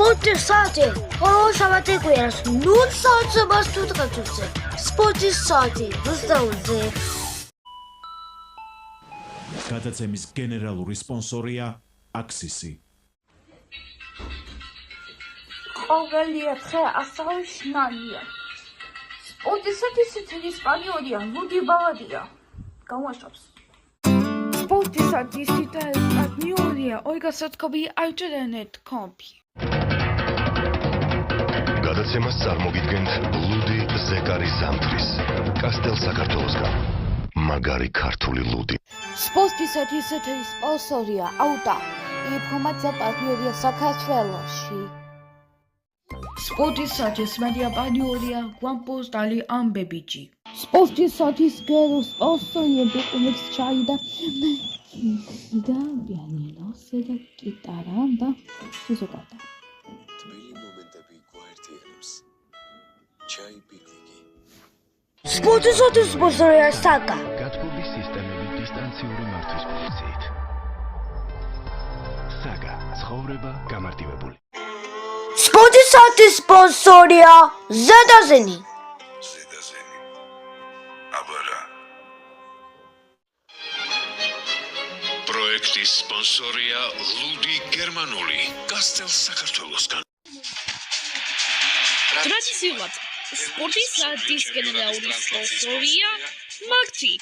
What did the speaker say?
სპორტის საათი ყოველ შაბათი კვირას 0 საათზე მასტუდღაცუზე სპორტის საათი რუსთავზე გადაცემის გენერალური სპონსორია აქსისი ყოველი დღე ასავე შნანია სპორტის საათი ისპანიურია ლუდი ბავადია გამოვაშავს სპორტის საათი ისპანიურია ольга სათქობი internet.com გადაცემას წარმოგიდგენთ ლუდი ზეკარის ზამთრის კასტელ საქართველოსგან მაგარი ქართული ლუდი სპორტის საათი სპონსორია აუტა ინფორმაცია პარტნიორია საქართველოში სპორტის საათი სპონსორია გვამპოსტალი ამბებიჯი სპორტის საათის გეროს სპონსორია დოკუმენტს ჩაი და pianinos და გიტარა და სიზოგადა თბილი მომენტები გვაერთიანებს ჩაი პიკნიკი სპორტის საათის სპონსორია საკა გათბობის სისტემები დისტანციური მართვის ფუნქციით საგა ცხოვრება გამარტივებული სპორტის საათის სპონსორია ზედაზენი აბარა პროექტის სპონსორია ლუდი გერმანული კასტელ საქართველოსგან ტრადიციულად სპორტის საათის გენერალური სპონსორია მაგთი